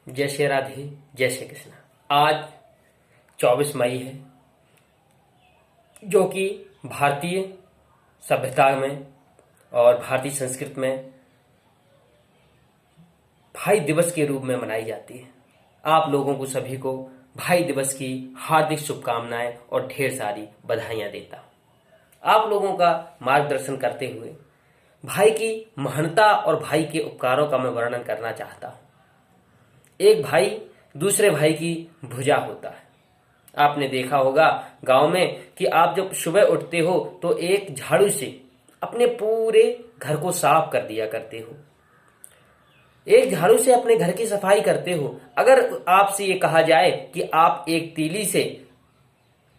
जय श्री राधे, जय श्री कृष्ण। आज 24 मई है, जो कि भारतीय सभ्यता में और भारतीय संस्कृति में भाई दिवस के रूप में मनाई जाती है। आप लोगों को सभी को भाई दिवस की हार्दिक शुभकामनाएं और ढेर सारी बधाइयां देता हूं। आप लोगों का मार्गदर्शन करते हुए भाई की महानता और भाई के उपकारों का मैं वर्णन करना चाहता हूं। एक भाई दूसरे भाई की भुजा होता है। आपने देखा होगा गांव में कि आप जब सुबह उठते हो तो एक झाड़ू से अपने पूरे घर को साफ कर दिया करते हो। एक झाड़ू से अपने घर की सफाई करते हो। अगर आपसे ये कहा जाए कि आप एक तीली से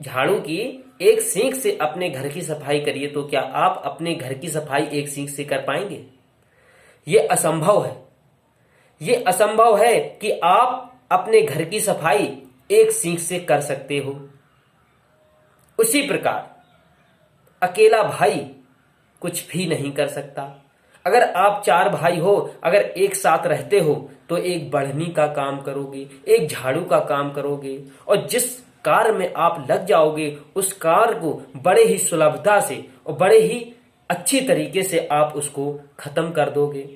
झाड़ू की एक सींक से अपने घर की सफाई करिए, तो क्या आप अपने घर की सफाई एक सींक से कर पाएंगे? ये असंभव है। ये असंभव है कि आप अपने घर की सफाई एक सींक से कर सकते हो। उसी प्रकार अकेला भाई कुछ भी नहीं कर सकता। अगर आप 4 भाई हो, अगर एक साथ रहते हो तो एक बढ़नी का काम करोगे, एक झाड़ू का काम करोगे, और जिस कार्य में आप लग जाओगे उस कार्य को बड़े ही सुलभता से और बड़े ही अच्छी तरीके से आप उसको खत्म कर दोगे।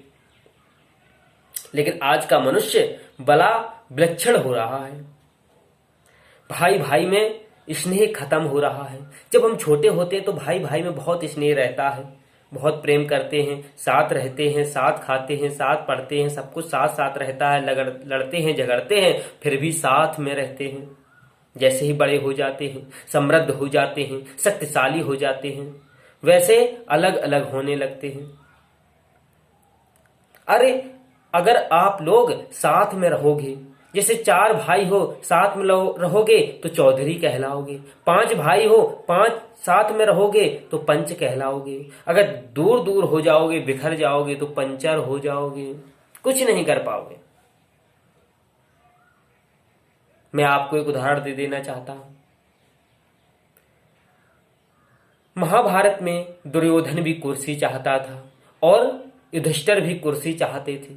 लेकिन आज का मनुष्य बड़ा विलक्षण हो रहा है। भाई भाई में स्नेह खत्म हो रहा है। जब हम छोटे होते हैं तो भाई भाई में बहुत स्नेह रहता है, बहुत प्रेम करते हैं, साथ रहते हैं, साथ खाते हैं, साथ पढ़ते हैं, सब कुछ साथ साथ रहता है। लड़ते हैं, झगड़ते हैं, फिर भी साथ में रहते हैं। जैसे ही बड़े हो जाते हैं, समृद्ध हो जाते हैं, शक्तिशाली हो जाते हैं, वैसे अलग अलग होने लगते हैं। अरे अगर आप लोग साथ में रहोगे, जैसे 4 भाई हो साथ में रहोगे तो चौधरी कहलाओगे, 5 भाई हो 5 साथ में रहोगे तो पंच कहलाओगे। अगर दूर दूर हो जाओगे, बिखर जाओगे तो पंचर हो जाओगे, कुछ नहीं कर पाओगे। मैं आपको एक उदाहरण दे देना चाहता हूं। महाभारत में दुर्योधन भी कुर्सी चाहता था और युधिष्ठिर भी कुर्सी चाहते थे।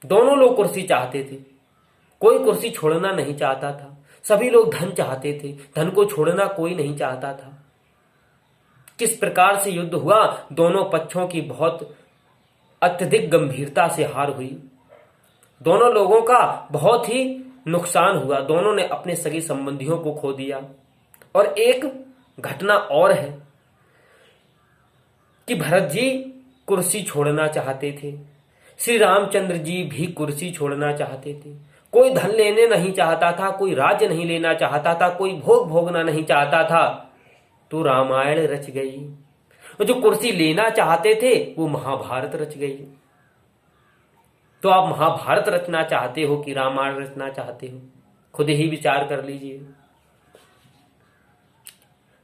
दोनों लोग कुर्सी चाहते थे, कोई कुर्सी छोड़ना नहीं चाहता था। सभी लोग धन चाहते थे, धन को छोड़ना कोई नहीं चाहता था। किस प्रकार से युद्ध हुआ, दोनों पक्षों की बहुत अत्यधिक गंभीरता से हार हुई। दोनों लोगों का बहुत ही नुकसान हुआ। दोनों ने अपने सगे संबंधियों को खो दिया। और एक घटना और है कि भरत जी कुर्सी छोड़ना चाहते थे, श्री रामचंद्र जी भी कुर्सी छोड़ना चाहते थे। कोई धन लेने नहीं चाहता था, कोई राज्य नहीं लेना चाहता था, कोई भोग भोगना नहीं चाहता था, तो रामायण रच गई। और जो कुर्सी लेना चाहते थे वो महाभारत रच गई। तो आप महाभारत रचना चाहते हो कि रामायण रचना चाहते हो? खुद ही विचार कर लीजिए।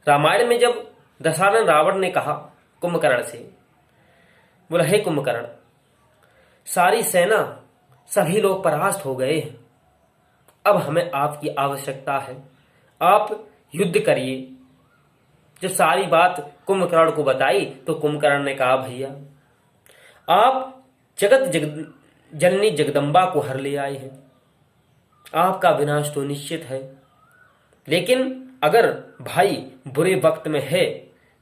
रामायण में जब दशानन रावण ने कहा कुंभकर्ण से, बोला हे कुंभकर्ण, सारी सेना सभी लोग परास्त हो गए हैं, अब हमें आपकी आवश्यकता है, आप युद्ध करिए। जब सारी बात कुंभकर्ण को बताई तो कुंभकर्ण ने कहा भैया आप जननी जगदम्बा को हर ले आए हैं, आपका विनाश तो निश्चित है, लेकिन अगर भाई बुरे वक्त में है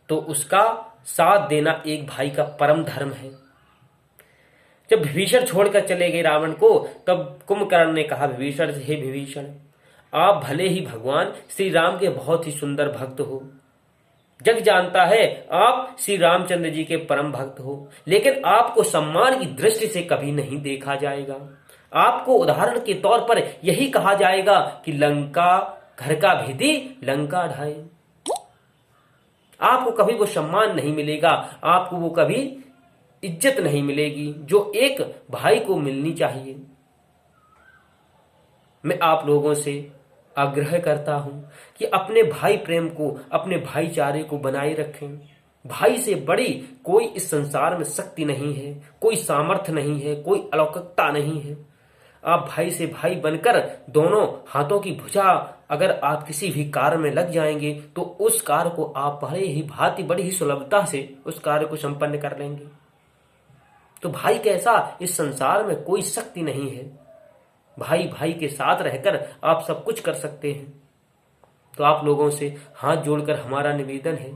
तो उसका साथ देना एक भाई का परम धर्म है। जब विभीषण छोड़कर चले गए रावण को, तब कुंभकर्ण ने कहा विभीषण से, हे विभीषण, आप भले ही भगवान श्री राम के बहुत ही सुंदर भक्त हो, जग जानता है आप श्री रामचंद्र जी के परम भक्त हो, लेकिन आपको सम्मान की दृष्टि से कभी नहीं देखा जाएगा। आपको उदाहरण के तौर पर यही कहा जाएगा कि लंका घर का भेदी लंका ढाए। आपको कभी वो सम्मान नहीं मिलेगा, आपको वो कभी इज्जत नहीं मिलेगी जो एक भाई को मिलनी चाहिए। मैं आप लोगों से आग्रह करता हूं कि अपने भाई प्रेम को, अपने भाईचारे को बनाए रखें। भाई से बड़ी कोई इस संसार में शक्ति नहीं है, कोई सामर्थ्य नहीं है, कोई अलौकिकता नहीं है। आप भाई से भाई बनकर दोनों हाथों की भुजा अगर आप किसी भी कार्य में लग जाएंगे तो उस कार्य को आप बड़े ही भांति बड़ी ही सुलभता से उस कार्य को संपन्न कर लेंगे। तो भाई कैसा इस संसार में कोई शक्ति नहीं है भाई भाई के साथ रहकर आप सब कुछ कर सकते हैं। तो आप लोगों से हाथ जोड़कर हमारा निवेदन है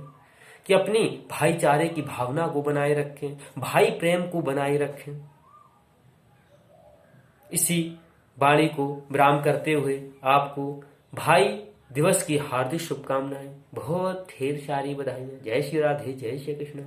कि अपनी भाईचारे की भावना को बनाए रखें, भाई प्रेम को बनाए रखें। इसी वाणी को विराम करते हुए आपको भाई दिवस की हार्दिक शुभकामनाएं, बहुत ढेर सारी बधाइयां। जय श्री राधे, जय श्री कृष्ण।